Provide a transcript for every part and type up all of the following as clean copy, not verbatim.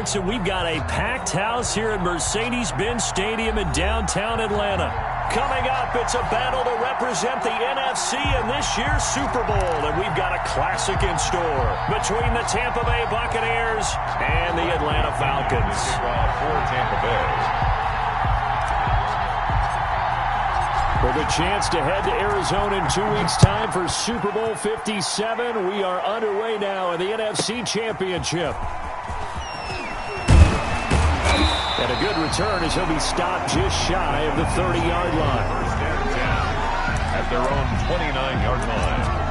starts, and we've got a packed house here at Mercedes-Benz Stadium in downtown Atlanta. Coming up, it's a battle to represent the NFC in this year's Super Bowl, and we've got a classic in store between the Tampa Bay Buccaneers and the Atlanta Falcons. For Tampa Bay. With a chance to head to Arizona in 2 weeks' time for Super Bowl 57, we are underway now in the NFC Championship. And a good return as he'll be stopped just shy of the 30-yard line. First and 10 at their own 29-yard line.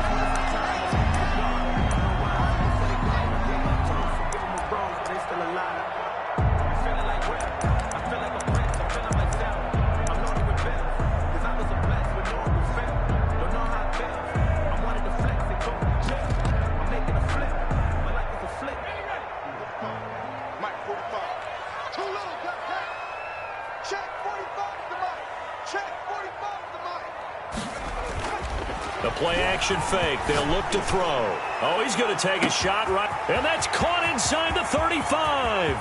The play-action fake. They'll look to throw. Oh, he's going to take a shot right. And that's caught inside the 35.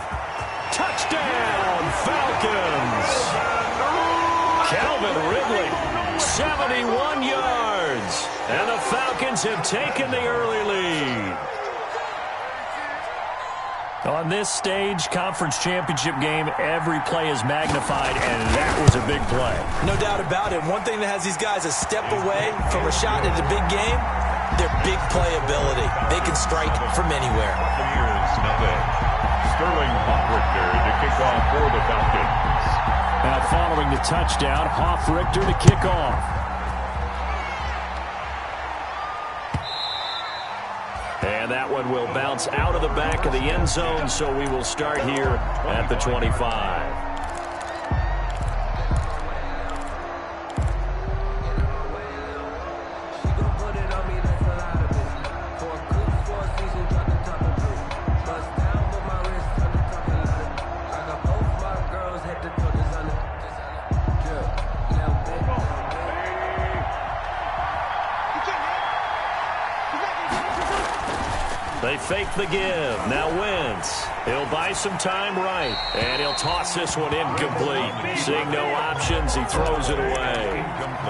Touchdown, Falcons. Calvin Ridley, 71 yards. And the Falcons have taken the early lead. On this stage, conference championship game, every play is magnified, and that was a big play. No doubt about it. One thing that has these guys a step away from a shot at the big game, their big playability. They can strike from anywhere. Sterling Hoff-Richter to kick off for the Falcons. Now following the touchdown, Hoff-Richter to kick off. And that one will bounce out of the back of the end zone, so we will start here at the 25. They fake the give. Now Wentz. He'll buy some time right. And he'll toss this one incomplete. Seeing no options, he throws it away.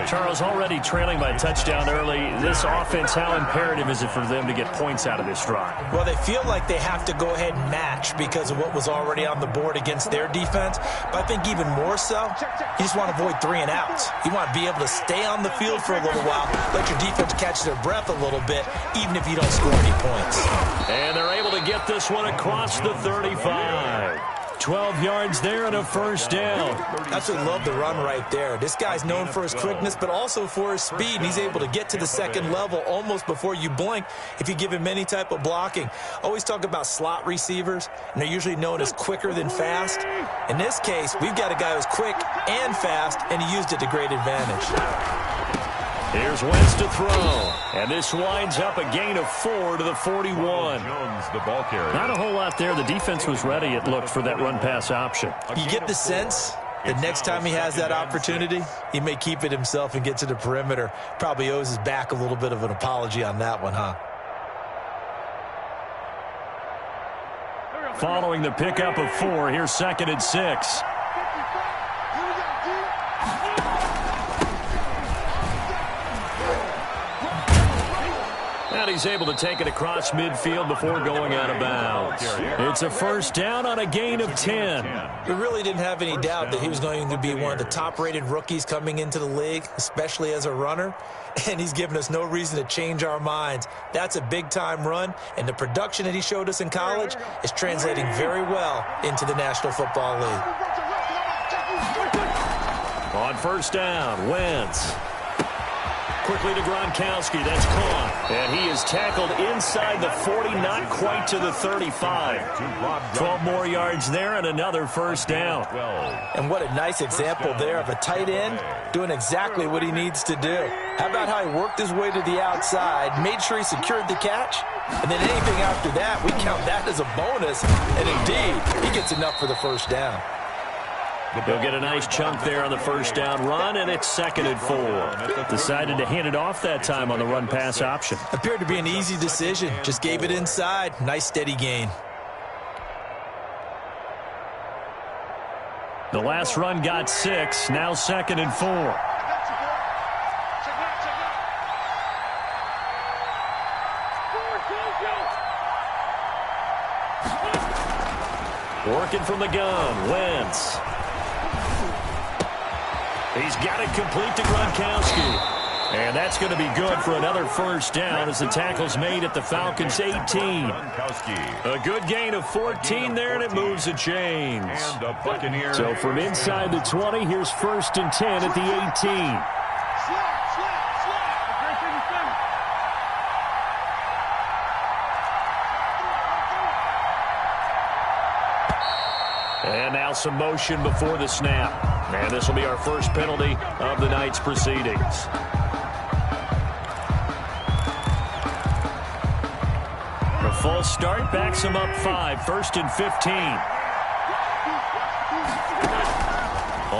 Charles, already trailing by a touchdown early. This offense, how imperative is it for them to get points out of this drive? Well, they feel like they have to go ahead and match because of what was already on the board against their defense. But I think even more so, you just want to avoid 3 and outs. You want to be able to stay on the field for a little while, let your defense catch their breath a little bit, even if you don't score any points. And they're able to get this one across the 35. 12 yards there and a first down. Absolutely love the run right there. This guy's known for his quickness, but also for his speed. And he's able to get to the second level almost before you blink if you give him any type of blocking. Always talk about slot receivers, and they're usually known as quicker than fast. In this case, we've got a guy who's quick and fast, and he used it to great advantage. Here's Wentz to throw. And this winds up a gain of 4 to the 41. Jones, the ball carrier. Not a whole lot there. The defense was ready, it looked, for that run-pass option. You get the sense that next time he has that opportunity, he may keep it himself and get to the perimeter. Probably owes his back a little bit of an apology on that one, huh? Following the pickup of 4, here's 2nd and 6. And he's able to take it across midfield before going out of bounds. It's a first down on a gain of 10. We really didn't have any doubt that he was going to be one of the top-rated rookies coming into the league, especially as a runner. And he's given us no reason to change our minds. That's a big-time run, and the production that he showed us in college is translating very well into the National Football League. On first down, Wentz. Quickly to Gronkowski. That's caught. And he is tackled inside the 40, not quite to the 35. 12 more yards there and another first down. And what a nice example there of a tight end doing exactly what he needs to do. How about how he worked his way to the outside, made sure he secured the catch, and then anything after that, we count that as a bonus. And indeed, he gets enough for the first down. He'll get a nice chunk there on the first down run, and it's 2nd and 4. Decided to hand it off that time on the run-pass option. Appeared to be an easy decision. Just gave it inside. Nice steady gain. The last run got 6. Now 2nd and 4. Working from the gun, Wentz. He's got it complete to Gronkowski. And that's going to be good for another first down as the tackle's made at the Falcons' 18. A good gain of 14 there, and it moves the chains. So from inside the 20, here's 1st and 10 at the 18. And now some motion before the snap. And this will be our first penalty of the night's proceedings. The full start backs him up 5. 1st and 15.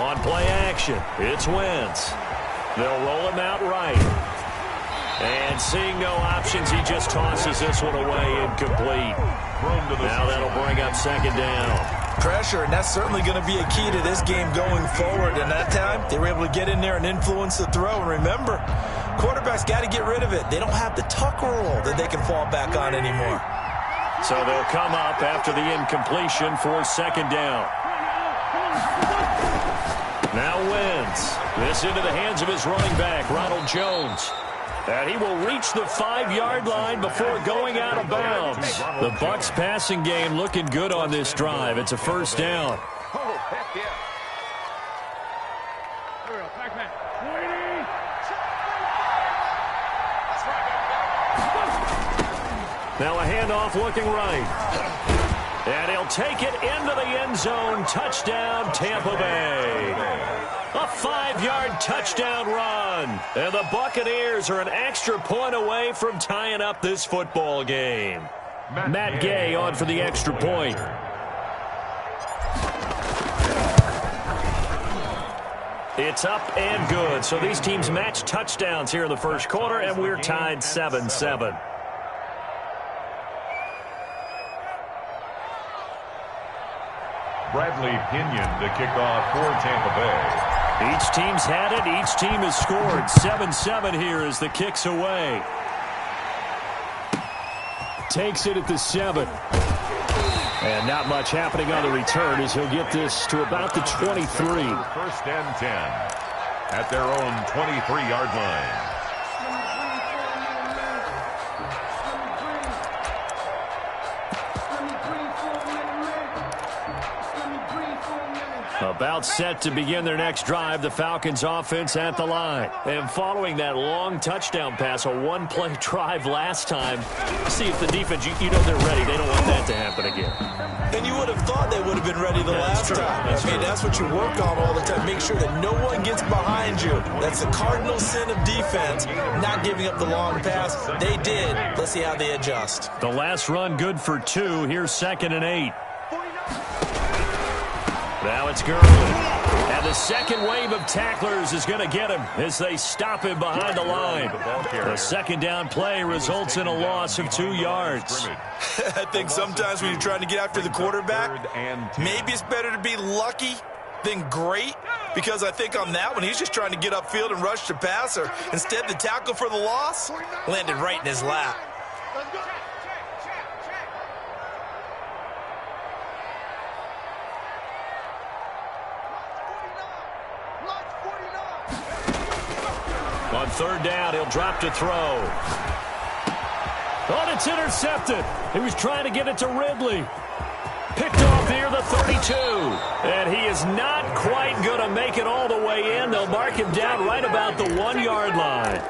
On play action, it's Wentz. They'll roll him out right. And seeing no options, he just tosses this one away, incomplete. Now that'll bring up 2nd down. Pressure, and that's certainly going to be a key to this game going forward. And that time, they were able to get in there and influence the throw. And remember, quarterbacks got to get rid of it. They don't have the tuck rule that they can fall back on anymore. So they'll come up after the incompletion for 2nd down. Now Wentz. This into the hands of his running back, Ronald Jones. And he will reach the 5-yard line before going out of bounds. The Bucs passing game looking good on this drive. It's a first down. Now a handoff looking right. And he'll take it into the end zone. Touchdown, Tampa Bay. A 5-yard touchdown run. And the Buccaneers are an extra point away from tying up this football game. Matt Gay on for the extra point. It's up and good. So these teams match touchdowns here in the first quarter, and we're tied 7-7. Bradley Pinion to kick off for Tampa Bay. Each team's had it. Each team has scored. 7-7 here as the kick's away. Takes it at the 7. And not much happening on the return as he'll get this to about the 23. 1st and 10 at their own 23-yard line. About set to begin their next drive, the Falcons offense at the line. And following that long touchdown pass, a one-play drive last time, see if the defense, you know they're ready. They don't want that to happen again. And you would have thought they would have been ready the last time. I mean, that's what you work on all the time. Make sure that no one gets behind you. That's the cardinal sin of defense, not giving up the long pass. They did. Let's see how they adjust. The last run good for 2. Here's 2nd and 8. Now it's Gurley. And the second wave of tacklers is going to get him as they stop him behind the line. The 2nd down play results in a loss of 2 yards. I think sometimes when you're trying to get after the quarterback, maybe it's better to be lucky than great, because I think on that one, he's just trying to get upfield and rush the passer. Instead, the tackle for the loss landed right in his lap. On 3rd down, he'll drop to throw. Oh, it's intercepted. He was trying to get it to Ridley. Picked off near the 32. And he is not quite going to make it all the way in. They'll mark him down right about the 1-yard line.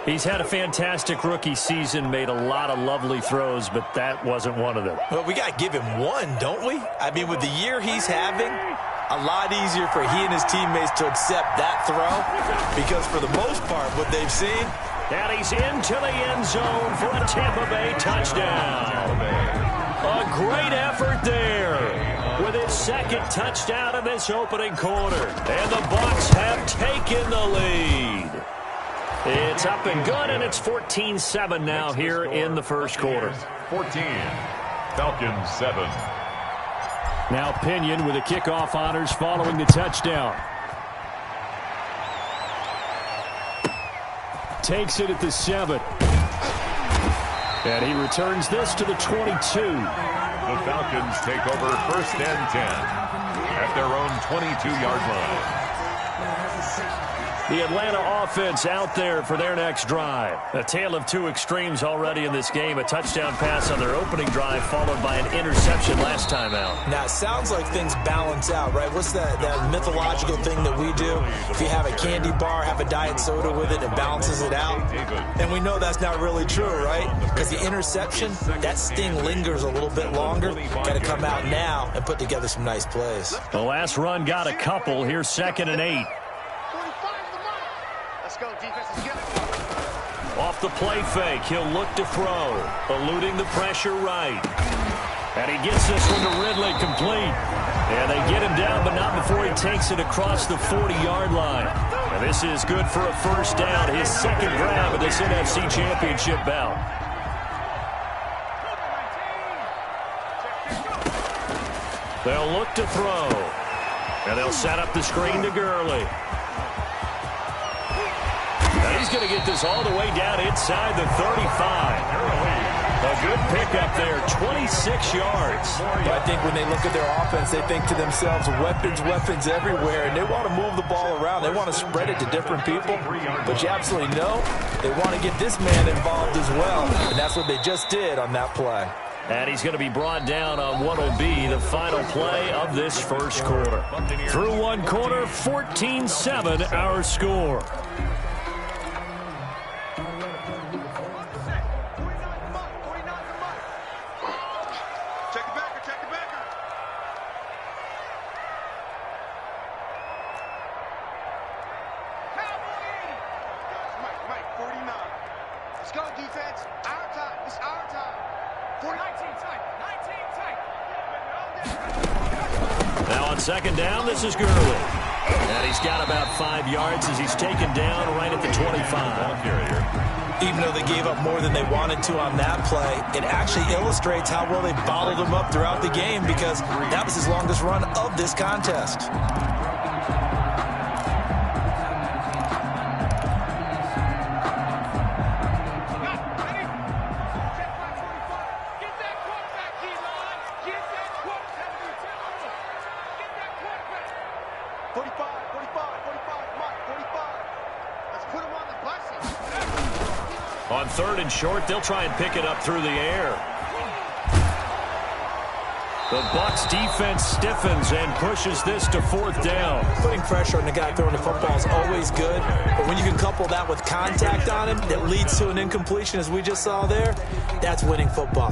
He's had a fantastic rookie season, made a lot of lovely throws, but that wasn't one of them. Well, we got to give him one, don't we? I mean, with the year he's having, a lot easier for he and his teammates to accept that throw, because for the most part, what they've seen. And he's into the end zone for a Tampa Bay touchdown. A great effort there with his 2nd touchdown in this opening quarter. And the Bucs have taken the lead. It's up and good, and it's 14-7 now here in the first quarter. 14, Falcons 7. Now Pinion with the kickoff honors following the touchdown. Takes it at the 7. And he returns this to the 22. The Falcons take over 1st and 10 at their own 22-yard line. The Atlanta offense out there for their next drive. A tale of two extremes already in this game. A touchdown pass on their opening drive followed by an interception last time out. Now, it sounds like things balance out, right? What's that mythological thing that we do? If you have a candy bar, have a diet soda with it, it balances it out. And we know that's not really true, right? Because the interception, that sting lingers a little bit longer. Got to come out now and put together some nice plays. The last run got a couple. Here's 2nd and 8. Off the play fake, he'll look to throw, eluding the pressure right. And he gets this one to Ridley complete. And they get him down, but not before he takes it across the 40-yard line. And this is good for a first down, his second grab of this NFC Championship bout. They'll look to throw. And they'll set up the screen to Gurley. He's going to get this all the way down inside the 35. A good pickup there, 26 yards. I think when they look at their offense, they think to themselves, weapons everywhere, and they want to move the ball around. They want to spread it to different people, but you absolutely know they want to get this man involved as well, and that's what they just did on that play. And he's going to be brought down on what will be the final play of this first quarter. Through one quarter, 14-7 our score. Second down, this is Gurley. And he's got about 5 yards as he's taken down right at the 25. Even though they gave up more than they wanted to on that play, it actually illustrates how well they bottled him up throughout the game because that was his longest run of this contest. On 3rd and short, they'll try and pick it up through the air. The Bucs defense stiffens and pushes this to 4th down. Putting pressure on the guy throwing the football is always good, but when you can couple that with contact on him that leads to an incompletion, as we just saw there, that's winning football.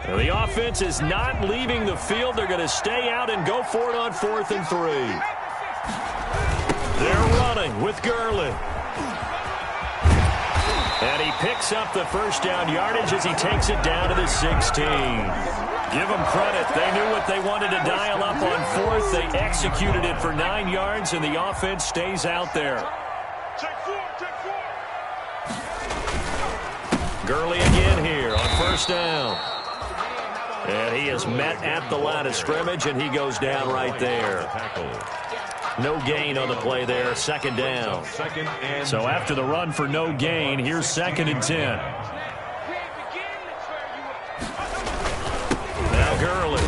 Now, the offense is not leaving the field. They're going to stay out and go for it on 4th and 3. They're running with Gurley. And he picks up the first down yardage as he takes it down to the 16. Give them credit. They knew what they wanted to dial up on 4th. They executed it for 9 yards, and the offense stays out there. Gurley again here on 1st down. And he is met at the line of scrimmage, and he goes down right there. No gain on the play there, 2nd down. So after the run for no gain, here's 2nd and 10. Now Gurley.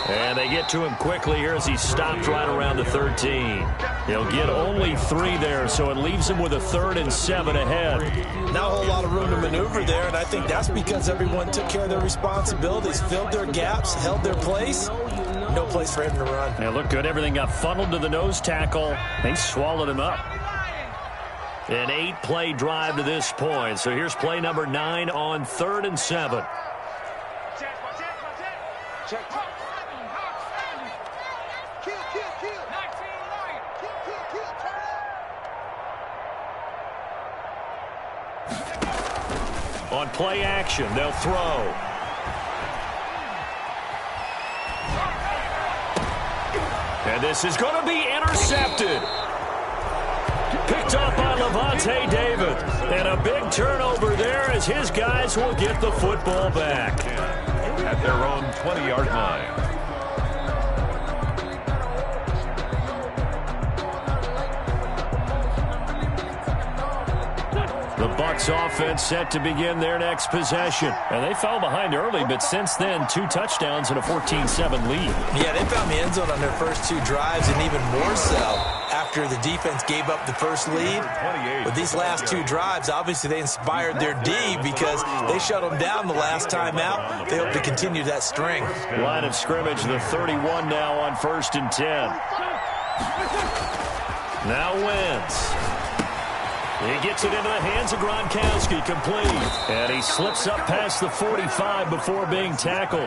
And they get to him quickly here as he stopped right around the 13. He'll get only 3 there, so it leaves him with a 3rd and 7 ahead. Not a whole lot of room to maneuver there, and I think that's because everyone took care of their responsibilities, filled their gaps, held their place. No place for him to run. It looked good. Everything got funneled to the nose tackle. They swallowed him up. An 8-play drive to this point. So here's play number 9 on 3rd and 7. On play action, they'll throw. And this is going to be intercepted. Picked up by Levante David. And a big turnover there as his guys will get the football back. At their own 20-yard line. Bucs offense set to begin their next possession. And they fell behind early, but since then, 2 touchdowns and a 14-7 lead. Yeah, they found the end zone on their first 2 drives, and even more so after the defense gave up the first lead. But these last 2 drives, obviously they inspired their D because they shut them down the last time out. They hope to continue that string. Line of scrimmage, the 31 now on 1st and 10. Now Wentz. He gets it into the hands of Gronkowski, complete. And he slips up past the 45 before being tackled.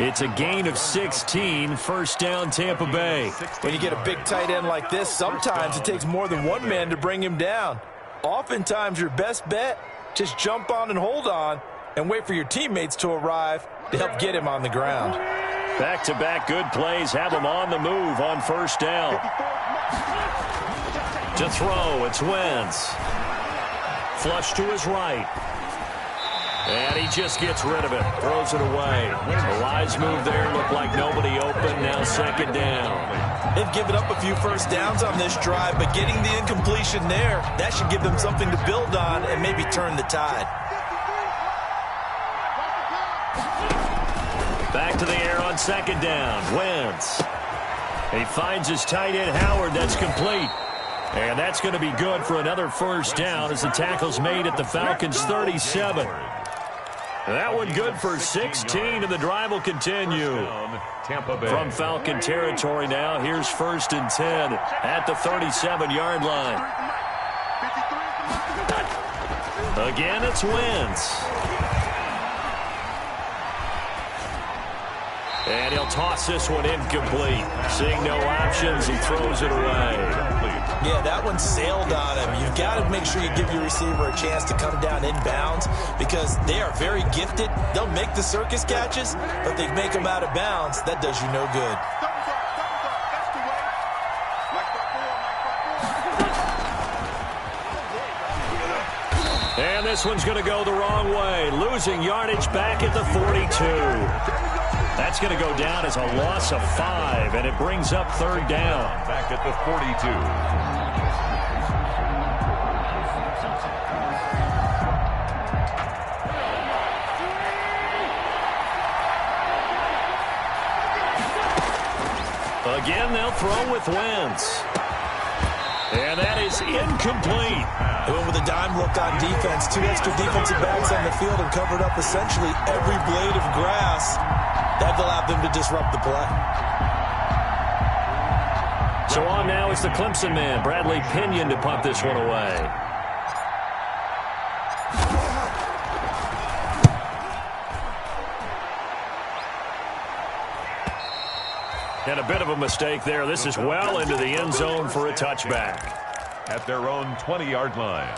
It's a gain of 16, first down Tampa Bay. When you get a big tight end like this, sometimes it takes more than one man to bring him down. Oftentimes your best bet, just jump on and hold on and wait for your teammates to arrive to help get him on the ground. Back-to-back good plays have him on the move on first down. To throw, it's Wentz. Flush to his right. And he just gets rid of it. Throws it away. A wise move there. Looked like nobody open. Now second down. They've given up a few first downs on this drive, but getting the incompletion there, that should give them something to build on and maybe turn the tide. Back to the air on second down. Wentz. He finds his tight end Howard. That's complete. And that's going to be good for another first down as the tackle's made at the Falcons' 37. That one good for 16, and the drive will continue. From Falcon territory now, here's 1st and 10 at the 37-yard line. Again, it's Wentz. And he'll toss this one incomplete. Seeing no options, he throws it away. Yeah, that one sailed on him. You've got to make sure you give your receiver a chance to come down inbounds because they are very gifted. They'll make the circus catches, but they make them out of bounds. That does you no good. And this one's going to go the wrong way. Losing yardage back at the 42. That's going to go down as a loss of 5, and it brings up third down. Back at the 42. Again, they'll throw with Wentz. And that is incomplete. They went with a dime look on defense. 2 extra defensive backs on the field and covered up essentially every blade of grass. That allowed them to disrupt the play. So on now is the Clemson man, Bradley Pinion, to punt this one away. And a bit of a mistake there. This is well into the end zone for a touchback. At their own 20-yard line.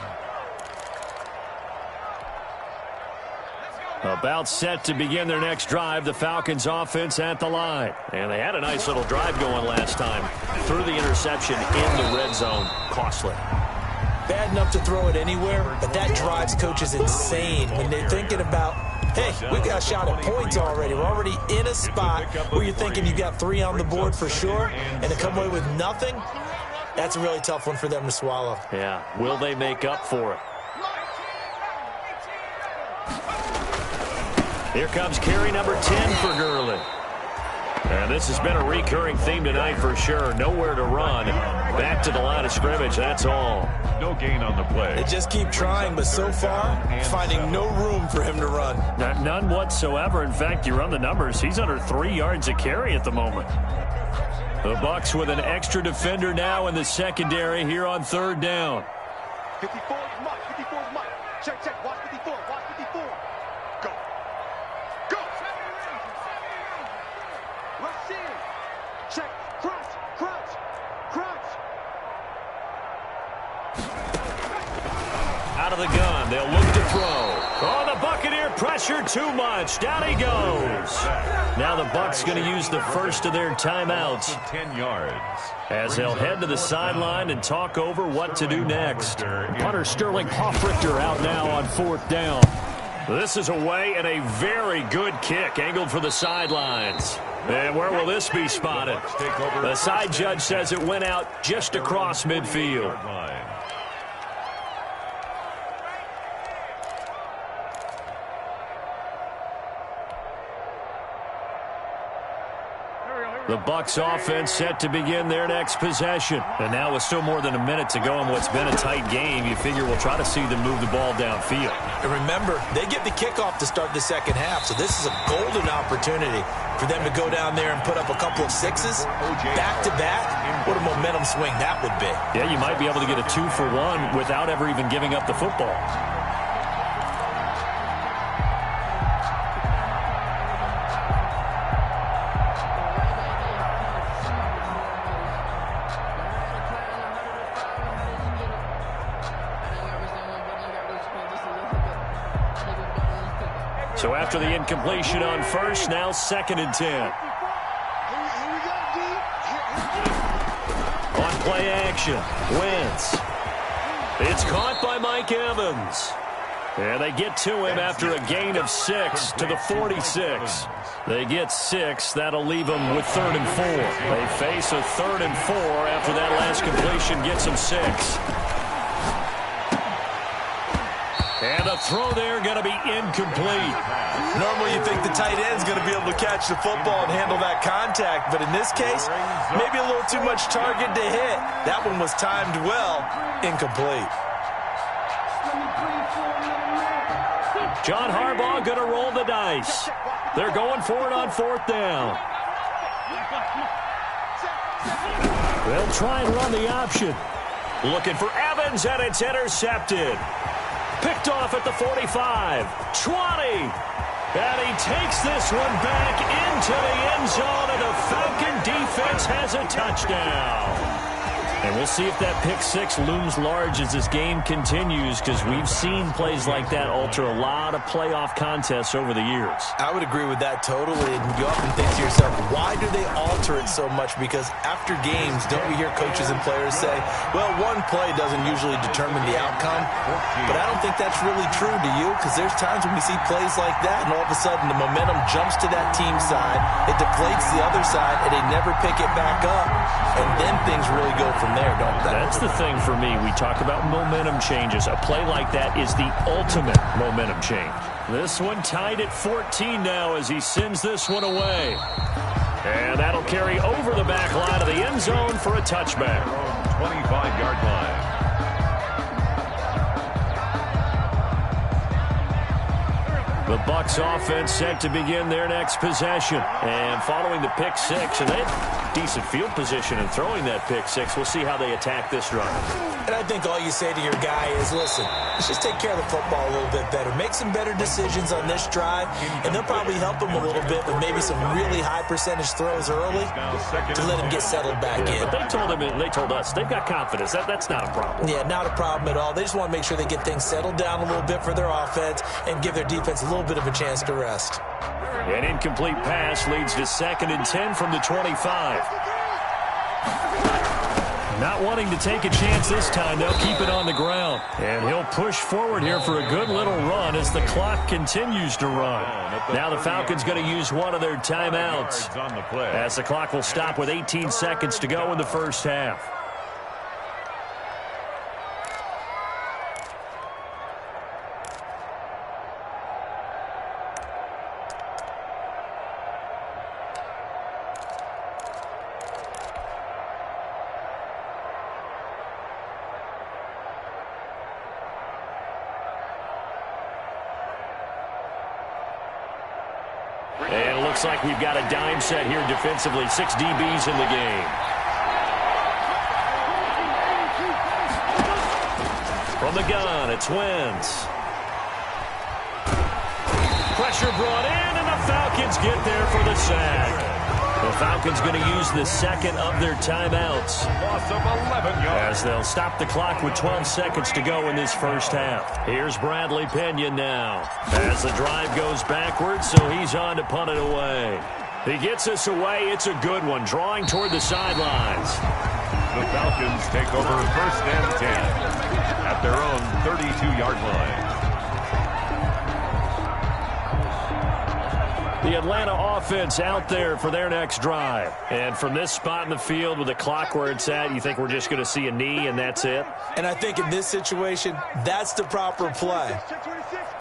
About set to begin their next drive, the Falcons offense at the line. And they had a nice little drive going last time. Threw the interception in the red zone. Costly. Bad enough to throw it anywhere, but that drives coaches insane when they're thinking about, hey, we got a shot at points already. We're already in a spot where you're thinking you got 3 on the board for sure, and to come away with nothing, that's a really tough one for them to swallow. Yeah, will they make up for it? Here comes carry number 10 for Gurley. And this has been a recurring theme tonight for sure. Nowhere to run. Back to the line of scrimmage, that's all. No gain on the play. They just keep trying, but so far, finding no room for him to run. None whatsoever. In fact, you run the numbers. He's under 3 yards a carry at the moment. The Bucs with an extra defender now in the secondary here on third down. 54 is Mike. 54 is Mike. Check, check. Watch 54. Watch 54. Go. Go. Rush in. Check. Crouch. Crouch. Crouch. Out of the gun. They'll look to throw. Oh, the Buccaneer pressure too much. Down he goes. Now the Bucs going to use the first of their timeouts. 10 yards. As they'll head to the sideline and talk over what to do next. Punter Sterling Hoffrichter out now on fourth down. This is away and a very good kick angled for the sidelines. And where will this be spotted? The side judge says it went out just across midfield. The Bucs offense set to begin their next possession. And now with still more than a minute to go in what's been a tight game, you figure we'll try to see them move the ball downfield. And remember, they get the kickoff to start the second half, so this is a golden opportunity for them to go down there and put up a couple of sixes back-to-back. What a momentum swing that would be. Yeah, you might be able to get a 2-for-1 without ever even giving up the football. So after the incompletion on first, now 2nd and 10. On play action, Wentz. It's caught by Mike Evans. And they get to him after a gain of 6 to the 46. They get 6. That'll leave them with 3rd and 4. They face a 3rd and 4 after that last completion gets them 6. And the throw there going to be incomplete. Normally you think the tight end's going to be able to catch the football and handle that contact, but in this case, maybe a little too much target to hit. That one was timed well, incomplete. John Harbaugh going to roll the dice. They're going for it on 4th down. They'll try and run the option. Looking for Evans, and it's intercepted. Picked off at the 45, 20. And he takes this one back into the end zone, and the Falcon defense has a touchdown. And we'll see if that pick 6 looms large as this game continues, because we've seen plays like that alter a lot of playoff contests over the years. I would agree with that totally. And you often think to yourself, why do they alter it so much? Because after games, don't we hear coaches and players say, well, one play doesn't usually determine the outcome. But I don't think that's really true, do you? Because there's times when we see plays like that, and all of a sudden the momentum jumps to that team side, it deflates the other side, and they never pick it back up. And then things really go from there, don't they? That's the thing for me. We talk about momentum changes. A play like that is the ultimate momentum change. This one tied at 14 now as he sends this one away. And that'll carry over the back line of the end zone for a touchback. 25-yard line. The Bucs offense set to begin their next possession. And following the pick 6, and they had decent field position in throwing that pick 6. We'll see how they attack this drive. And I think all you say to your guy is, listen, let's just take care of the football a little bit better. Make some better decisions on this drive, and they'll probably help him a little bit with maybe some really high percentage throws early to let him get settled back in. But they told us they've got confidence. That's not a problem. Yeah, not a problem at all. They just want to make sure they get things settled down a little bit for their offense and give their defense a little bit of a chance to rest. An incomplete pass leads to 2nd and 10 from the 25. Not wanting to take a chance this time, they'll keep it on the ground. And he'll push forward here for a good little run as the clock continues to run. Now the Falcons going to use one of their timeouts, as the clock will stop with 18 seconds to go in the first half. And it looks like we've got a dime set here defensively. 6 DBs in the game. From the gun, it's Wentz. Pressure brought in, and the Falcons get there for the sack. The Falcons going to use the 2nd of their timeouts, Loss of 11 yards. as they'll stop the clock with 12 seconds to go in this first half. Here's Bradley Pinion now as the drive goes backwards, so he's on to punt it away. He gets us away. It's a good one, drawing toward the sidelines. The Falcons take over 1st and 10 at their own 32-yard line. The Atlanta offense out there for their next drive. And from this spot in the field with the clock where it's at, you think we're just going to see a knee and that's it? And I think in this situation, that's the proper play.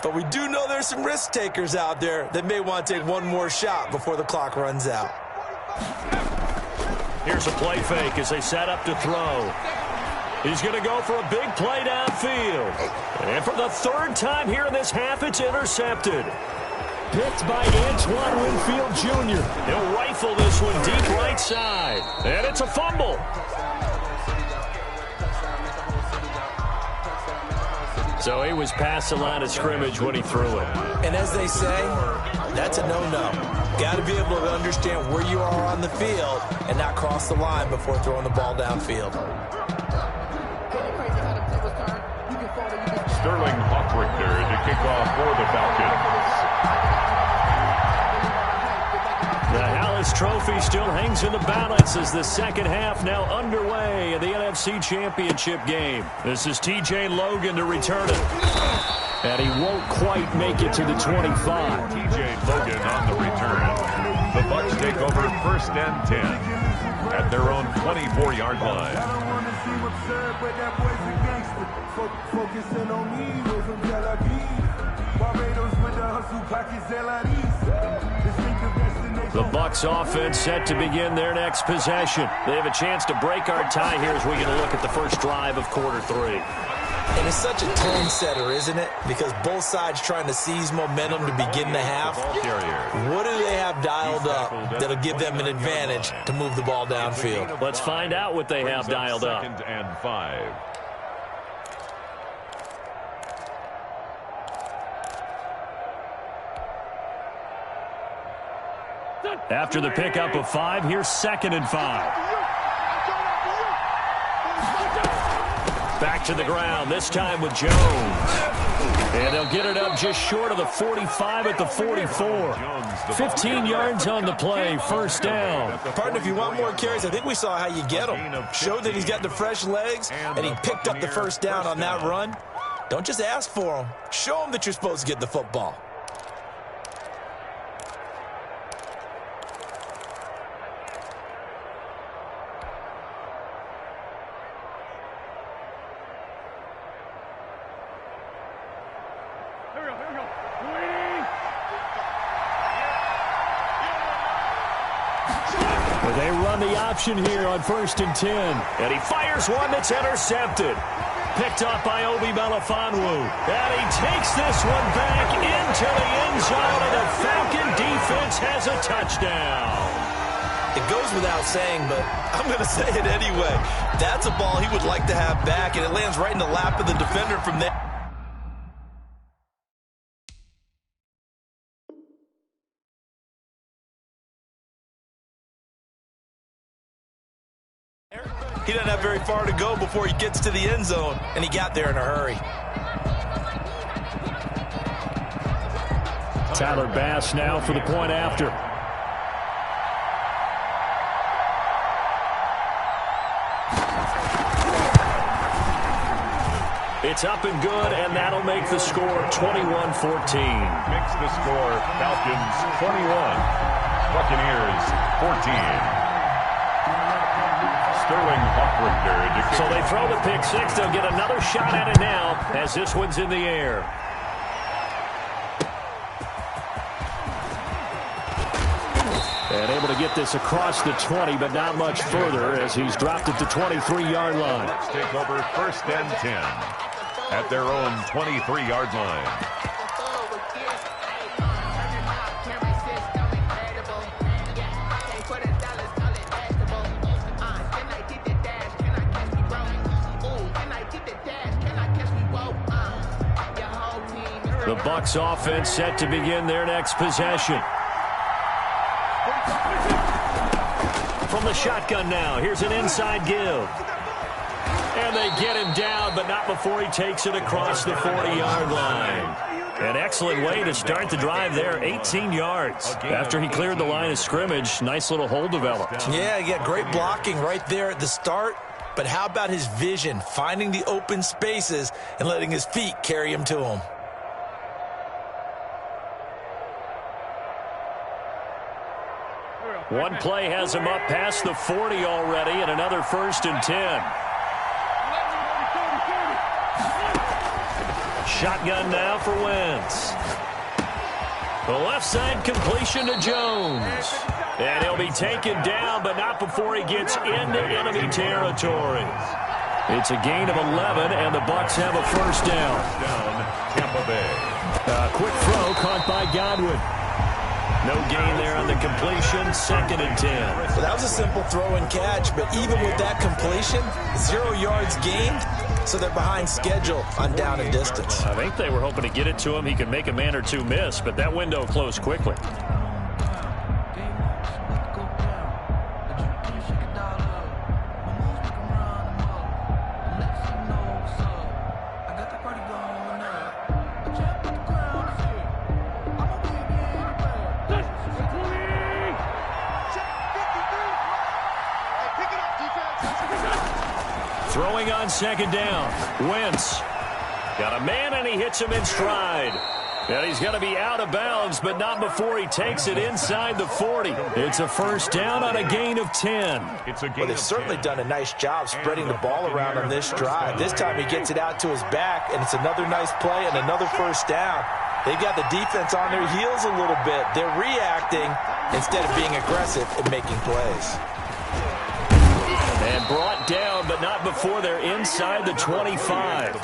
But we do know there's some risk takers out there that may want to take one more shot before the clock runs out. Here's a play fake as they set up to throw. He's going to go for a big play downfield. And for the third time here in this half, it's intercepted. Picked by Antoine Winfield Jr. He'll rifle this one deep right side. And it's a fumble. So he was past the line of scrimmage when he threw it. And as they say, that's a no-no. Got to be able to understand where you are on the field and not cross the line before throwing the ball downfield. Sterling Hawkrichter to kick off for the Falcons. The Hallis Trophy still hangs in the balance as the second half now underway in the NFC Championship game. This is T.J. Logan to return it. And he won't quite make it to the 25. T.J. Logan on the return. The Bucs take over 1st and 10 at their own 24-yard line. Focusing on me, we're from Tel Aviv. Barbados with the hustle pockets, the Bucs offense set to begin their next possession. They have a chance to break our tie here as we get a look at the first drive of quarter 3. And it's such a tone setter, isn't it? Because both sides trying to seize momentum to begin the half. What do they have dialed up that'll give them an advantage to move the ball downfield? Let's find out what they have dialed up. 2nd and 5. After the pickup of 5, here's 2nd and 5. Back to the ground, this time with Jones. And they'll get it up just short of the 45 at the 44. 15 yards on the play, first down. Partner, if you want more carries, I think we saw how you get him. Showed that he's got the fresh legs, and he picked up the first down on that run. Don't just ask for him. Show him that you're supposed to get the football. They run the option here on 1st and 10. And he fires one that's intercepted. Picked up by Obi Melifonwu. And he takes this one back into the end zone, and the Falcon defense has a touchdown. It goes without saying, but I'm going to say it anyway. That's a ball he would like to have back, and it lands right in the lap of the defender from there. He doesn't have very far to go before he gets to the end zone, and he got there in a hurry. Tyler Bass now for the point after. It's up and good, and that'll make the score 21-14. Makes the score Falcons 21, Buccaneers 14. Sterling Hawkrichter. So they throw the pick 6. They'll get another shot at it now as this one's in the air. And able to get this across the 20, but not much further as he's dropped at the 23-yard line. Let's take over 1st and 10 at their own 23-yard line. The Bucs offense set to begin their next possession. From the shotgun now, here's an inside give. And they get him down, but not before he takes it across the 40-yard line. An excellent way to start the drive there, 18 yards. After he cleared the line of scrimmage, nice little hole developed. Yeah, great blocking right there at the start. But how about his vision, finding the open spaces and letting his feet carry him to him? One play has him up past the 40 already, and another 1st and 10. Shotgun now for Wentz. The left side completion to Jones. And he'll be taken down, but not before he gets into enemy territory. It's a gain of 11, and the Bucs have a first down. Tampa Bay. Quick throw caught by Godwin. No gain there on the completion, 2nd and 10. Well, that was a simple throw and catch, but even with that completion, 0 yards gained, so they're behind schedule on down and distance. I think they were hoping to get it to him. He could make a man or two miss, but that window closed quickly. Throwing on 2nd down. Wentz. Got a man, and he hits him in stride. And he's going to be out of bounds, but not before he takes it inside the 40. It's a first down on a gain of 10. Well, they've certainly done a nice job spreading the ball around on this drive. This time he gets it out to his back, and it's another nice play and another first down. They've got the defense on their heels a little bit. They're reacting instead of being aggressive and making plays. And brought down, but not before they're inside the 25.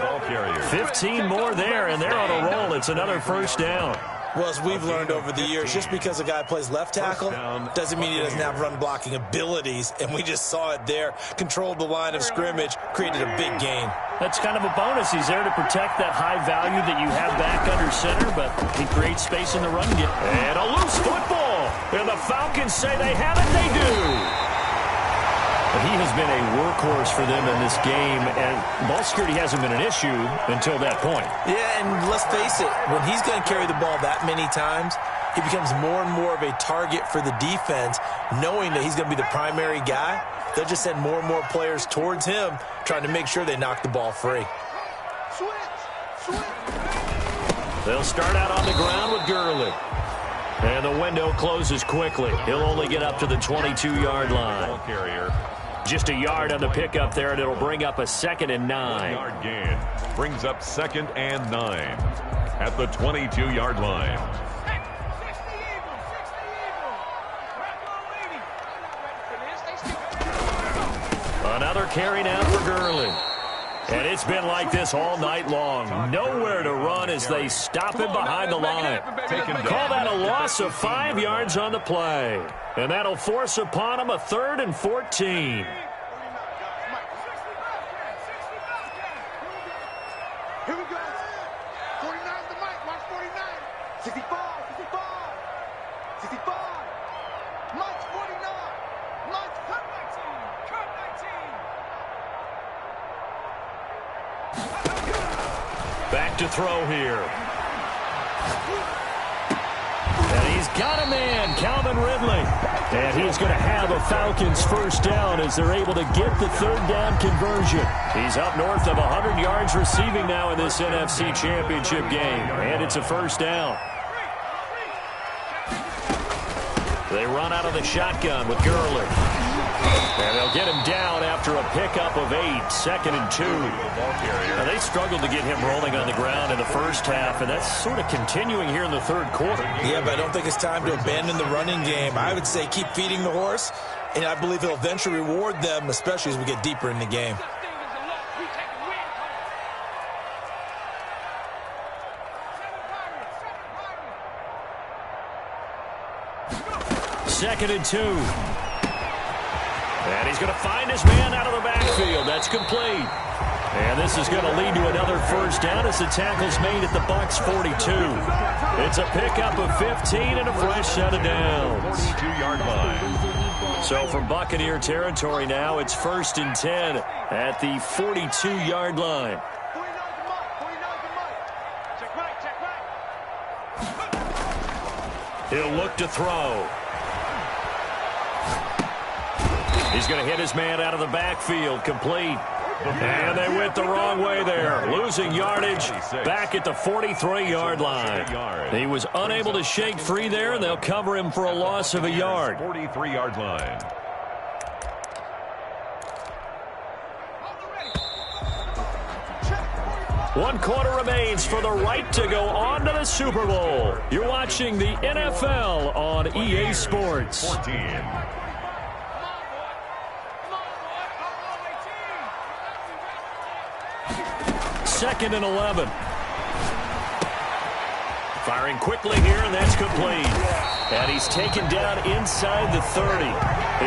15 more there, and they're on a roll. It's another first down. Well, as we've learned over the years, just because a guy plays left tackle doesn't mean he doesn't have run blocking abilities, and we just saw it there. Controlled the line of scrimmage, created a big gain. That's kind of a bonus. He's there to protect that high value that you have back under center, but he creates space in the run game. And a loose football. And the Falcons say they have it. They do. But he has been a workhorse for them in this game, and ball security hasn't been an issue until that point. Yeah, and let's face it, when he's going to carry the ball that many times, he becomes more and more of a target for the defense, knowing that he's going to be the primary guy. They'll just send more and more players towards him, trying to make sure they knock the ball free. They'll start out on the ground with Gurley. And the window closes quickly. He'll only get up to the 22-yard line. Ball carrier. Just a yard on the pickup there, and it'll bring up a 2nd and 9. 1 yard gain. Brings up 2nd and 9 at the 22-yard line. Another carry now for Gurley. And it's been like this all night long. Nowhere to run as they stop him behind the line. Call that a loss of 5 yards on the play. And that'll force upon him a 3rd and 14. Here we go. 49 to Mike. Watch 49. 65. 65. 65. Mike's 49. Mike's cut 19. Cut 19. Back to throw here. And he's got a man, Calvin Ridley. And he's going to have a Falcons first down as they're able to get the 3rd down conversion. He's up north of 100 yards receiving now in this NFC Championship game. And it's a first down. They run out of the shotgun with Gurley. And they'll get him down after a pickup of 8, 2nd and 2. Now, they struggled to get him rolling on the ground in the first half, and that's sort of continuing here in the 3rd quarter. Yeah, but I don't think it's time to abandon the running game. I would say keep feeding the horse, and I believe he'll eventually reward them, especially as we get deeper in the game. Second and 2. And he's going to find his man out of the backfield. That's complete. And this is going to lead to another first down as the tackle's made at the Bucs 42. It's a pickup of 15 and a fresh set of downs. 42-yard line. So from Buccaneer territory now, it's 1st and 10 at the 42-yard line. 49 to Mike. 49 to Mike. Check right. Check right. He'll look to throw. He's going to hit his man out of the backfield, complete. And they went the wrong way there, losing yardage back at the 43-yard line. He was unable to shake free there, and they'll cover him for a loss of a yard. 43-yard line. 1 quarter remains for the right to go on to the Super Bowl. You're watching the NFL on EA Sports. 14. Second and 11. Firing quickly here, and that's complete. And he's taken down inside the 30.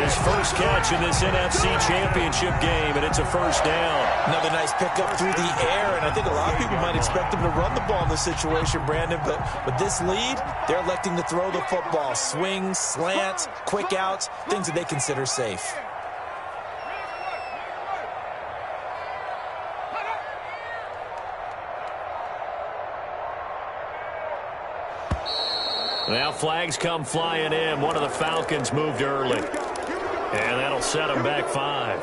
His first catch in this NFC Championship game, and it's a first down. Another nice pickup through the air, and I think a lot of people might expect him to run the ball in this situation, Brandon, but with this lead, they're electing to throw the football. Swings, slants, quick outs, things that they consider safe. Now flags come flying in. One of the Falcons moved early. And that'll set them back 5.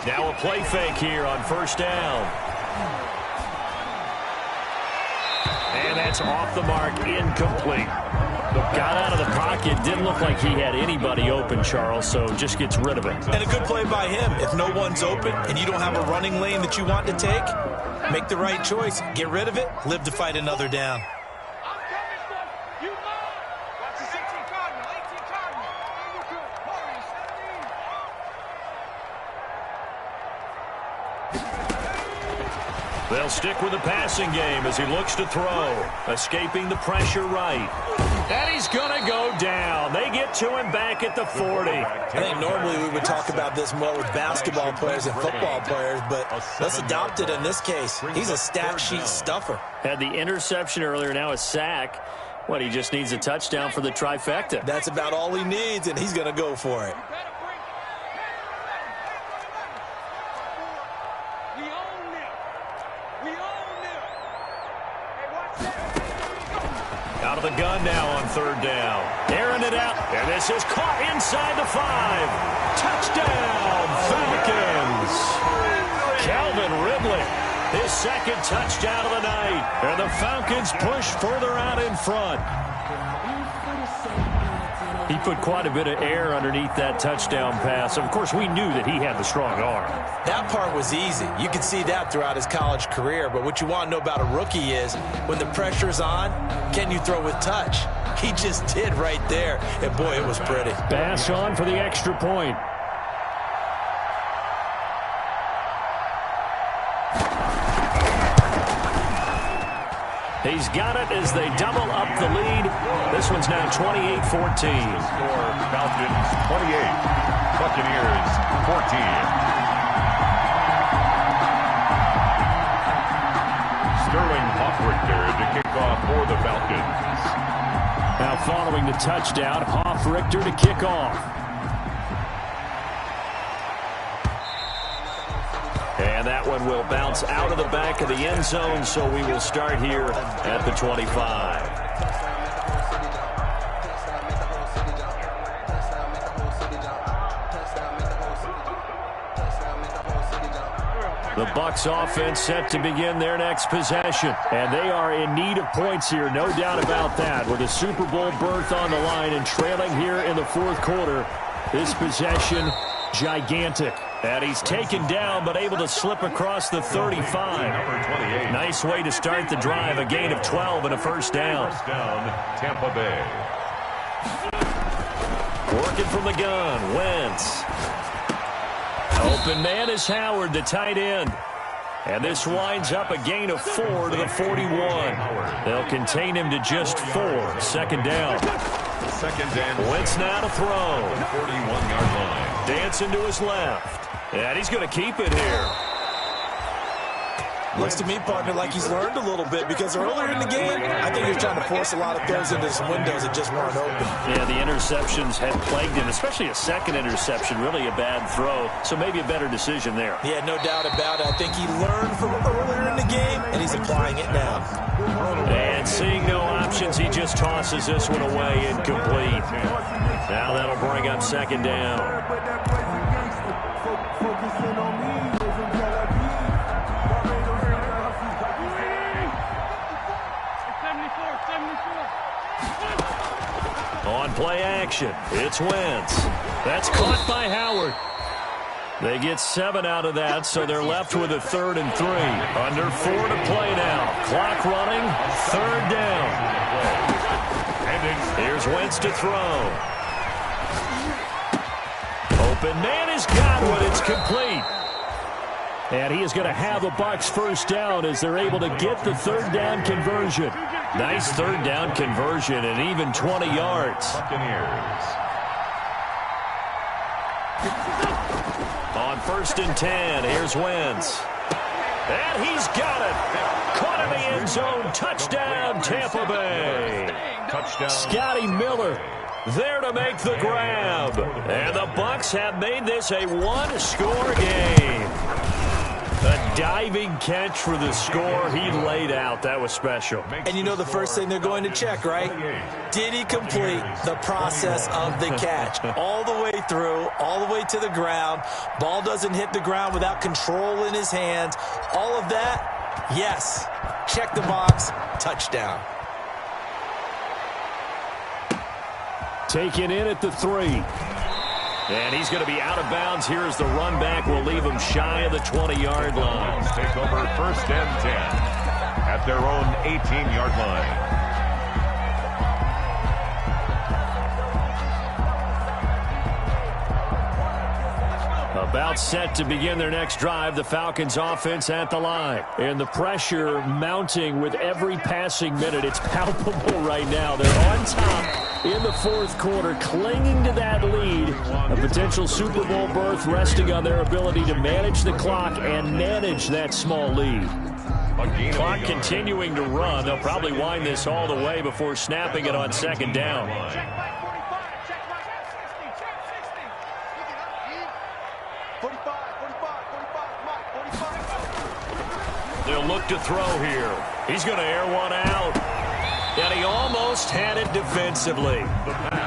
Now a play fake here on first down. And that's off the mark, incomplete. Got out of the pocket, didn't look like he had anybody open, Charles, so just gets rid of it. And a good play by him. If no one's open and you don't have a running lane that you want to take, make the right choice. Get rid of it, live to fight another down. They'll stick with the passing game as he looks to throw. Escaping the pressure right. And he's going to go down. They get to him back at the 40. I think normally we would talk about this more with basketball players and football players, but let's adopt it in this case. He's a stat sheet stuffer. Had the interception earlier, now a sack. What, he just needs a touchdown for the trifecta. That's about all he needs, and he's going to go for it. Out of the gun now on third down. Airing it out. And this is caught inside the 5. Touchdown, Falcons. Calvin Ridley, his second touchdown of the night. And the Falcons push further out in front. He put quite a bit of air underneath that touchdown pass. Of course, we knew that he had the strong arm. That part was easy. You can see that throughout his college career. But what you want to know about a rookie is when the pressure's on, can you throw with touch? He just did right there. And, boy, it was pretty. Bass on for the extra point. He's got it as they double up the lead. This one's now 28-14. Score Falcons 28, Buccaneers 14. Sterling Hoffrichter to kick off for the Falcons. Now following the touchdown, Hoffrichter to kick off. And that one will bounce out of the back of the end zone, so we will start here at the 25. The Bucs offense set to begin their next possession. And they are in need of points here, no doubt about that. With a Super Bowl berth on the line and trailing here in the fourth quarter, this possession gigantic. And he's taken down but able to slip across the 35. Nice way to start the drive. A gain of 12 and a first down. First down, Tampa Bay. Working from the gun, Wentz. Open man is Howard, the tight end. And this winds up a gain of 4 to the 41. They'll contain him to just 4. Second down. Second and Wentz now to throw. 41-yard line. Dancing to his left. And he's going to keep it here. Looks to me, partner, like he's learned a little bit because earlier in the game, I think he was trying to force a lot of throws into some windows that just weren't open. Yeah, the interceptions had plagued him, especially a second interception, really a bad throw. So maybe a better decision there. Yeah, no doubt about it. I think he learned from earlier in the game, and he's applying it now. And seeing no options, he just tosses this one away, incomplete. Now that'll bring up second down. action. It's Wentz. That's caught by Howard. They get 7 out of that, so they're left with a 3rd and 3. Under 4 to play now. Clock running. 3rd down. Here's Wentz to throw. Open man has got one. It's complete. And he is going to have the Bucs first down as they're able to get the 3rd down conversion. Nice 3rd down conversion and even 20 yards. Buccaneers. On 1st and 10, here's Wentz. And he's got it. Caught in the end zone. Touchdown, Tampa Bay. Touchdown. Scotty Miller there to make the grab. And the Bucs have made this a 1-score game. A diving catch for the score he laid out. That was special. And you know the first thing they're going to check, right? Did he complete the process of the catch? All the way through, all the way to the ground. Ball doesn't hit the ground without control in his hands. All of that, yes. Check the box. Touchdown. Taken in at the 3. And he's going to be out of bounds here as the run back will leave him shy of the 20-yard line. Take over 1st and 10 at their own 18-yard line. About set to begin their next drive, the Falcons offense at the line. And the pressure mounting with every passing minute. It's palpable right now. They're on top in the 4th quarter, clinging to that lead. A potential Super Bowl berth resting on their ability to manage the clock and manage that small lead. Clock continuing to run. They'll probably wind this all the way before snapping it on 2nd down. They'll look to throw here. He's going to air one out. And he almost had it defensively.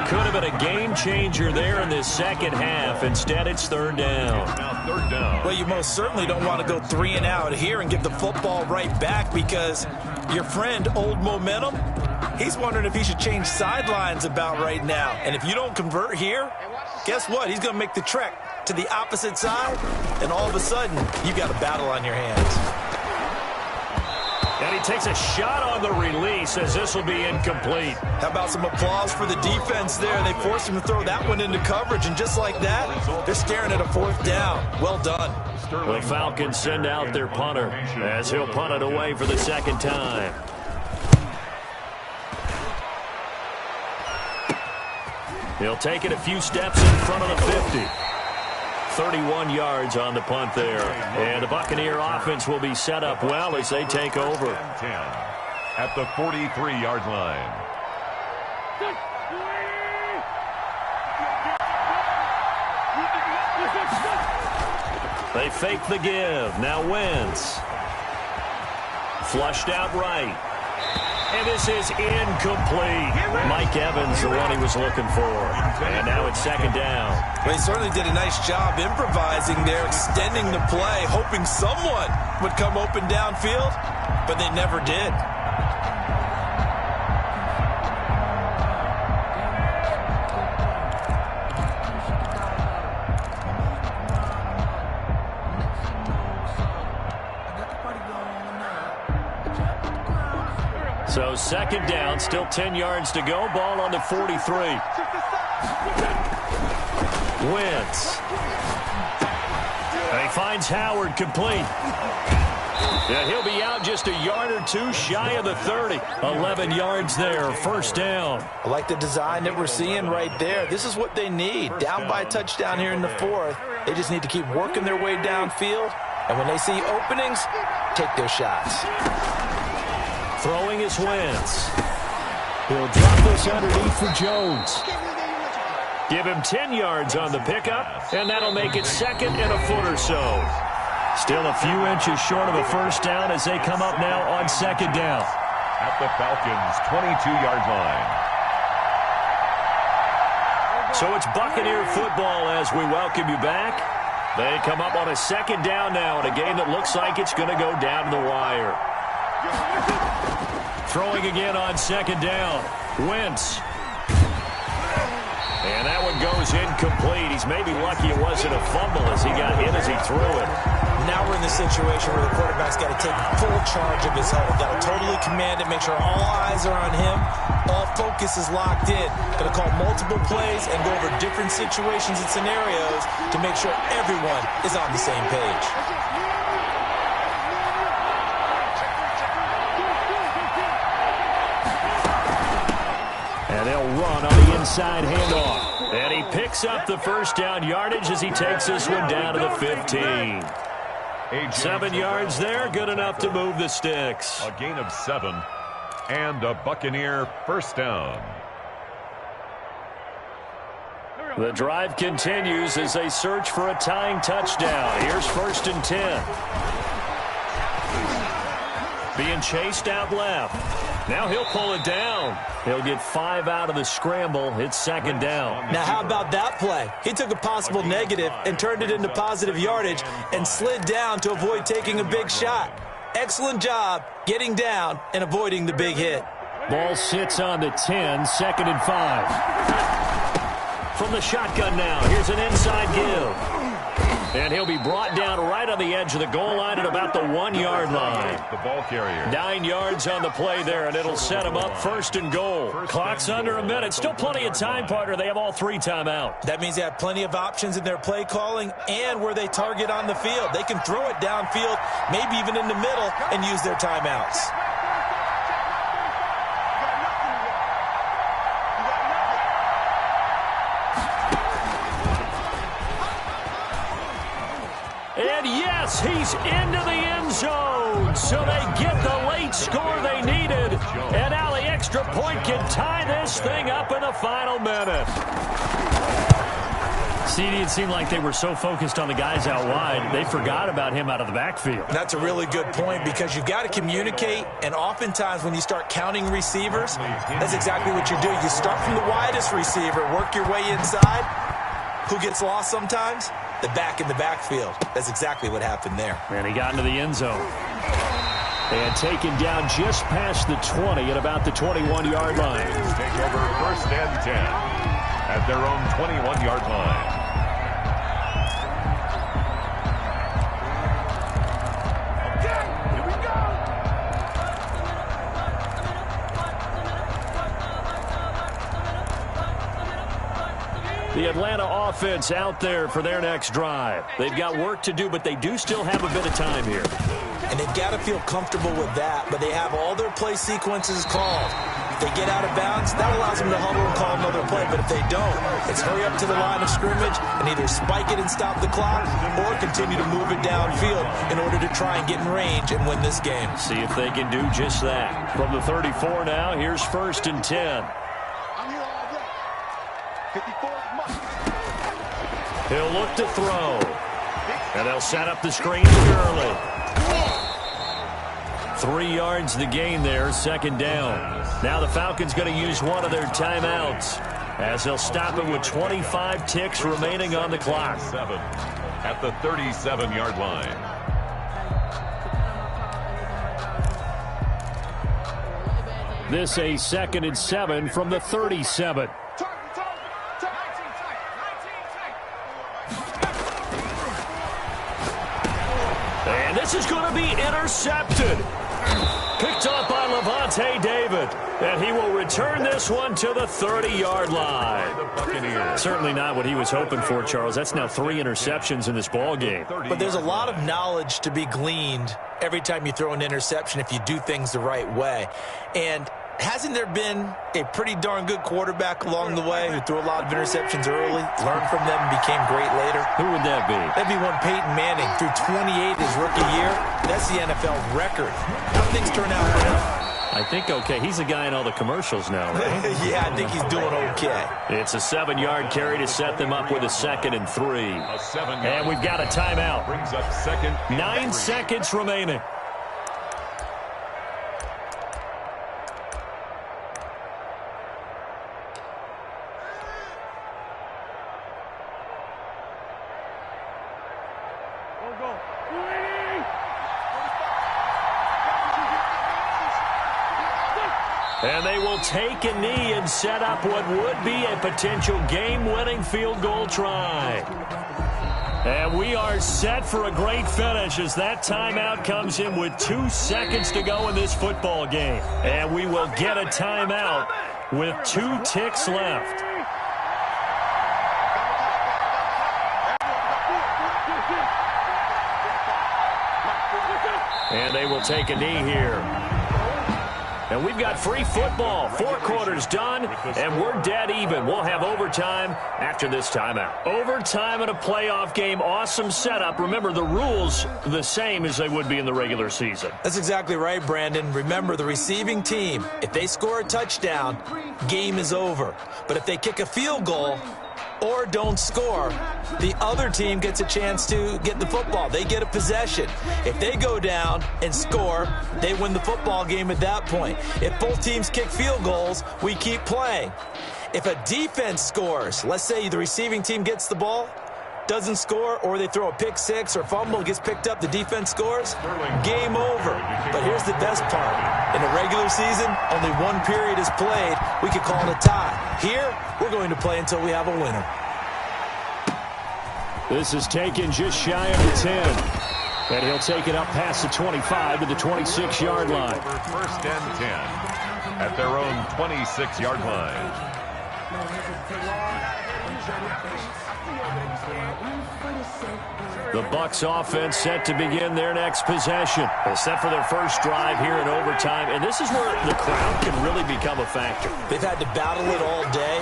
Could have been a game changer there in this second half. Instead, it's 3rd down. Well, you most certainly don't want to go 3 and out here and give the football right back because your friend, Old Momentum, he's wondering if he should change sidelines about right now. And if you don't convert here, guess what? He's going to make the trek to the opposite side, and all of a sudden, you've got a battle on your hands. And he takes a shot on the release as this will be incomplete. How about some applause for the defense there? They forced him to throw that one into coverage, and just like that, they're staring at a 4th down. Well done. The Falcons send out their punter as he'll punt it away for the 2nd time. He'll take it a few steps in front of the 50. 31 yards on the punt there. And the Buccaneer offense will be set up well as they take over. 10 at the 43-yard line. They fake the give. Now Wentz. Flushed out right. And this is incomplete. Mike Evans, the one he was looking for. And now it's 2nd down. Well, he certainly did a nice job improvising there, extending the play, hoping someone would come open downfield, but they never did. So 2nd down, still 10 yards to go. Ball on the 43. Wentz. And he finds Howard complete. Yeah, he'll be out just a yard or two shy of the 30. 11 yards there, 1st down. I like the design that we're seeing right there. This is what they need. Down by a touchdown here in the 4th. They just need to keep working their way downfield. And when they see openings, take their shots. Throwing is Wentz. He'll drop this underneath for Jones. Give him 10 yards on the pickup, and that'll make it 2nd and a foot or so. Still a few inches short of a 1st down as they come up now on 2nd down. At the Falcons' 22-yard line. So it's Buccaneer football as we welcome you back. They come up on a 2nd down now in a game that looks like it's going to go down to the wire. Throwing again on 2nd down. Wentz. And that one goes incomplete. He's maybe lucky it wasn't a fumble as he got hit as he threw it. Now we're in the situation where the quarterback's got to take full charge of his health. Got to totally command it, make sure all eyes are on him. All focus is locked in. Going to call multiple plays and go over different situations and scenarios to make sure everyone is on the same page. And they'll run on the inside handoff. And he picks up the first down yardage as he takes this one down to the 15. 7 yards there, good enough to move the sticks. A gain of 7 and a Buccaneer first down. The drive continues as they search for a tying touchdown. Here's 1st and 10. Being chased out left. Now he'll pull it down. He'll get 5 out of the scramble. It's 2nd down. Now how about that play? He took a possible negative and turned it into positive yardage and slid down to avoid taking a big shot. Excellent job getting down and avoiding the big hit. Ball sits on the 10, 2nd and 5. From the shotgun now, here's an inside give. And he'll be brought down right on the edge of the goal line at about the 1-yard line. The ball carrier. 9 yards on the play there, and it'll set him up 1st and goal. Clock's under a minute. Still plenty of time, partner. They have all 3 timeouts. That means they have plenty of options in their play calling and where they target on the field. They can throw it downfield, maybe even in the middle, and use their timeouts. And yes, he's into the end zone. So they get the late score they needed. And now the extra point can tie this thing up in the final minute. CD, it seemed like they were so focused on the guys out wide, they forgot about him out of the backfield. That's a really good point because you've got to communicate, and oftentimes when you start counting receivers, that's exactly what you do. You start from the widest receiver, work your way inside. Who gets lost sometimes? The back in the backfield. That's exactly what happened there. And he got into the end zone. And taken down just past the 20 at about the 21-yard line. Take over 1st and 10 at their own 21-yard line. The Atlanta offense out there for their next drive. They've got work to do, but they do still have a bit of time here. And they've got to feel comfortable with that, but they have all their play sequences called. If they get out of bounds, that allows them to huddle and call another play. But if they don't, it's hurry up to the line of scrimmage and either spike it and stop the clock or continue to move it downfield in order to try and get in range and win this game. See if they can do just that. From the 34 now, here's 1st and 10. I'm here all day. 54 is much. He'll look to throw. And they'll set up the screen early. 3 yards the gain there, 2nd down. Now the Falcons going to use one of their timeouts as they'll stop it with 25 ticks remaining on the clock. 7 at the 37-yard line. This a 2nd and 7 from the 37. And this is going to be intercepted. Picked up by Levante David. And he will return this one to the 30-yard line. Certainly not what he was hoping for, Charles. That's now 3 interceptions in this ball game. But there's a lot of knowledge to be gleaned every time you throw an interception if you do things the right way. And hasn't there been a pretty darn good quarterback along the way who threw a lot of interceptions early, learned from them, and became great later? Who would that be? That'd be one Peyton Manning. Threw 28 his rookie year. That's the NFL record. How do things turn out for him? I think okay. He's a guy in all the commercials now, right? Yeah, I think he's doing okay. It's a 7-yard carry to set them up with a 2nd and 3. And we've got a timeout. Brings up 2nd. 9 seconds remaining. And they will take a knee and set up what would be a potential game-winning field goal try. And we are set for a great finish as that timeout comes in with 2 seconds to go in this football game. And we will get a timeout with 2 ticks left. And they will take a knee here. And we've got free football. 4 quarters done, and we're dead even. We'll have overtime after this timeout. Overtime in a playoff game, awesome setup. Remember, the rules the same as they would be in the regular season. That's exactly right, Brandon. Remember, the receiving team, if they score a touchdown, game is over. But if they kick a field goal or don't score, the other team gets a chance to get the football. They get a possession. If they go down and score, they win the football game at that point. If both teams kick field goals, we keep playing. If a defense scores, let's say the receiving team gets the ball, doesn't score, or they throw a pick six or fumble, gets picked up, the defense scores, game over. But here's the best part. In a regular season, only 1 period is played. We could call it a tie. Here, we're going to play until we have a winner. This is taken just shy of the 10. And he'll take it up past the 25 to the 26-yard line. First and 10 at their own 26-yard line. The Bucs offense set to begin their next possession. They're set for their first drive here in overtime, and this is where the crowd can really become a factor. They've had to battle it all day,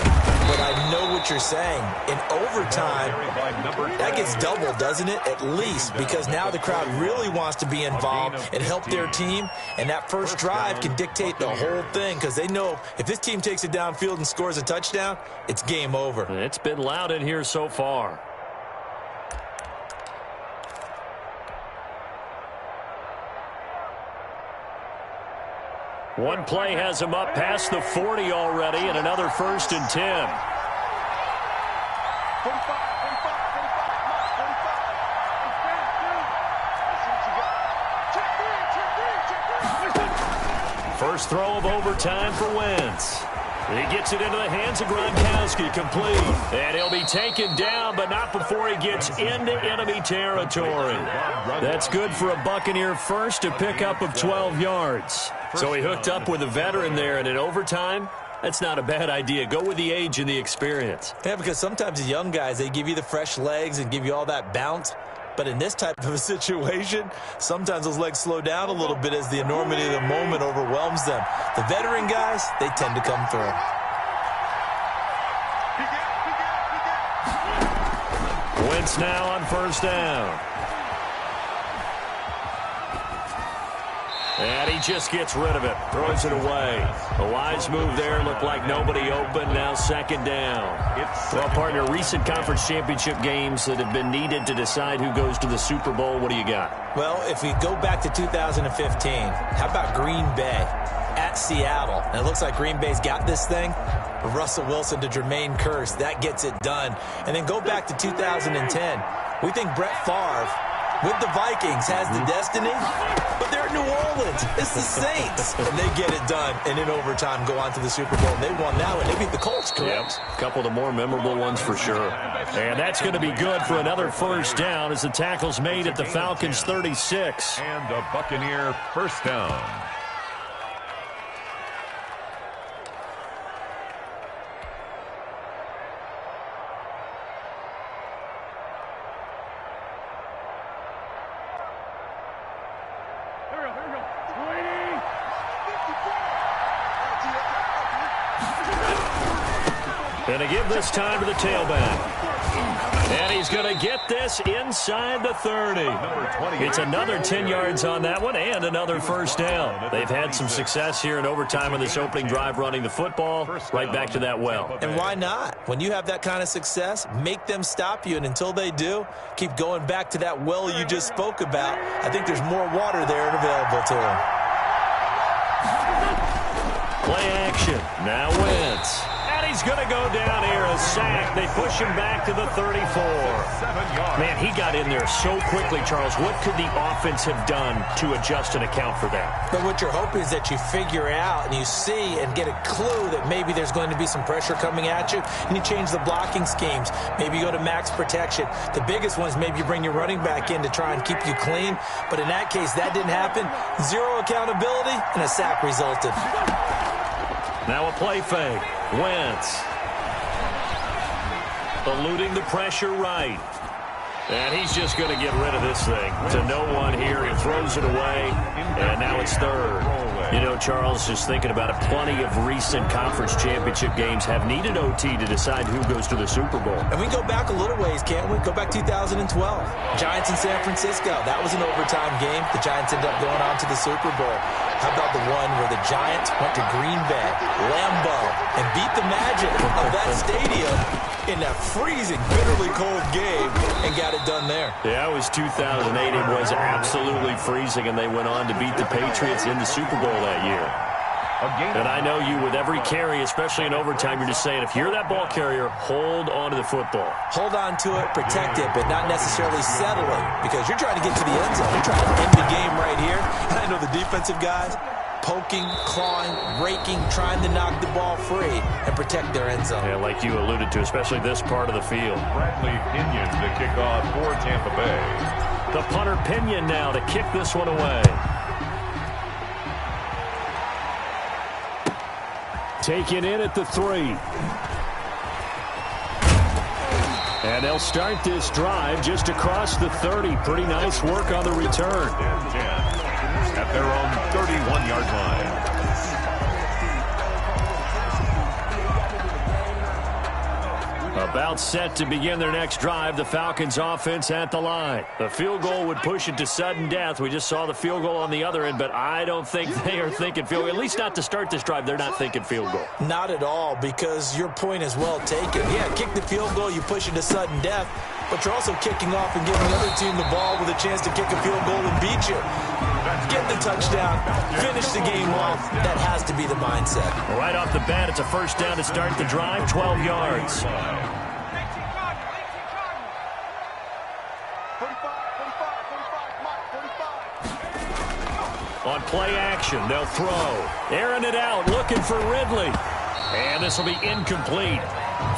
but I know what you're saying. In overtime, that gets doubled, doesn't it? At least, because now the crowd really wants to be involved and help their team, and that first drive can dictate the whole thing because they know if this team takes it downfield and scores a touchdown, it's game over. It's been loud in here so far. One play has him up past the 40 already, and another first and 10. First throw of overtime for Wentz. He gets it into the hands of Gronkowski, complete. And he'll be taken down, but not before he gets into enemy territory. That's good for a Buccaneer first, a pickup of 12 yards. So he hooked up with a veteran there, and in overtime, that's not a bad idea. Go with the age and the experience. Yeah, because sometimes the young guys, they give you the fresh legs and give you all that bounce. But in this type of a situation, sometimes those legs slow down a little bit as the enormity of the moment overwhelms them. The veteran guys, they tend to come through. Wentz now on first down. And he just gets rid of it, throws it away. A wise move there, looked like nobody open, now second down. Well, partner, recent conference championship games that have been needed to decide who goes to the Super Bowl, what do you got? Well, if we go back to 2015, how about Green Bay at Seattle? And it looks like Green Bay's got this thing. Russell Wilson to Jermaine Kearse, that gets it done. And then go back to 2010. We think Brett Favre with the Vikings has the destiny, but they're at New Orleans. It's the Saints. And they get it done, and in overtime go on to the Super Bowl. And they won that one. They beat the Colts, correct? Yep. A couple of the more memorable ones for sure. And that's going to be good for another first down as the tackle's made at the Falcons' 36. And a Buccaneer first down. And to give this time to the tailback. And he's going to get this inside the 30. It's another 10 yards on that one and another first down. They've had some success here in overtime on this opening drive running the football. Right back to that well. And why not? When you have that kind of success, make them stop you. And until they do, keep going back to that well you just spoke about. I think there's more water there and available to them. Play action. Now Wentz. And he's going to go down here, a sack. They push him back to the 34. Man, he got in there so quickly, Charles. What could the offense have done to adjust and account for that? But what you're hoping is that you figure out and you see and get a clue that maybe there's going to be some pressure coming at you, and you change the blocking schemes. Maybe you go to max protection. The biggest one is maybe you bring your running back in to try and keep you clean. But in that case, that didn't happen. Zero accountability, and a sack resulted. Now a play fake. Wentz. Eluding the pressure right. And he's just going to get rid of this thing to no one here. He throws it away, and now it's third. You know, Charles, just thinking about it, plenty of recent conference championship games have needed OT to decide who goes to the Super Bowl. And we go back a little ways, can't we? Go back 2012. Giants in San Francisco. That was an overtime game. The Giants ended up going on to the Super Bowl. How about the one where the Giants went to Green Bay, Lambeau, and beat the magic of that stadium in that freezing, bitterly cold game and got it done there. Yeah, it was 2008. It was absolutely freezing, and they went on to beat the Patriots in the Super Bowl that year. And I know you, with every carry, especially in overtime, you're just saying, if you're that ball carrier, hold on to the football. Hold on to it, protect it, but not necessarily settle it, because you're trying to get to the end zone. You're trying to end the game right here. And I know the defensive guys poking, clawing, raking, trying to knock the ball free and protect their end zone. Yeah, like you alluded to, especially this part of the field. Bradley Pinion to kick off for Tampa Bay. The punter Pinion now to kick this one away. Taken in at the 3. And they'll start this drive just across the 30. Pretty nice work on the return. 10 at their own 31-yard line. About set to begin their next drive. The Falcons offense at the line. The field goal would push it to sudden death. We just saw the field goal on the other end, but I don't think they are thinking field goal. At least not to start this drive. They're not thinking field goal. Not at all, because your point is well taken. Yeah, kick the field goal, you push it to sudden death, but you're also kicking off and giving the other team the ball with a chance to kick a field goal and beat you. Get the touchdown, finish the game off. That has to be the mindset. Right off the bat, it's a first down to start the drive, 12 yards. 45, 45. On play action, they'll throw. Airing it out, looking for Ridley. And this will be incomplete.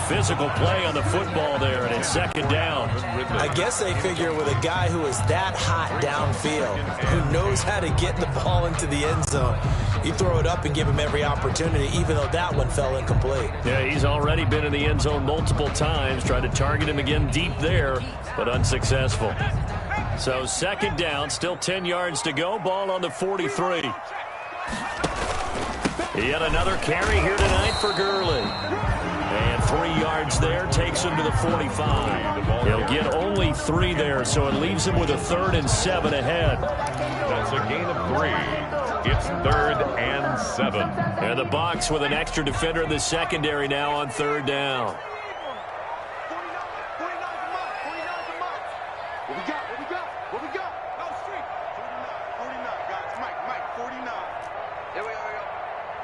Physical play on the football there, and it's second down. I guess they figure with a guy who is that hot downfield, who knows how to get the ball into the end zone, you throw it up and give him every opportunity, even though that one fell incomplete. Yeah, he's already been in the end zone multiple times. Tried to target him again deep there, but unsuccessful. So second down, still 10 yards to go. Ball on the 43. Yet another carry here tonight for Gurley. And 3 yards there, takes him to the 45. He'll get only 3 there, so it leaves him with a 3rd and 7 ahead. That's a gain of 3. It's 3rd and 7. And the Bucs with an extra defender in the secondary now on 3rd down.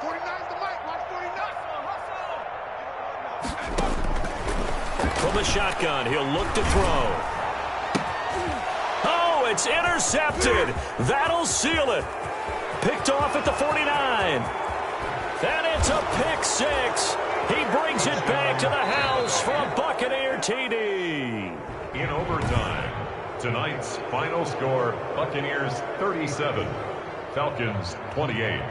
49's the mic. Watch 49. From the shotgun, he'll look to throw. Oh, it's intercepted. That'll seal it. Picked off at the 49. And it's a pick 6. He brings it back to the house for a Buccaneer TD. In overtime, tonight's final score, Buccaneers 37, Falcons 28.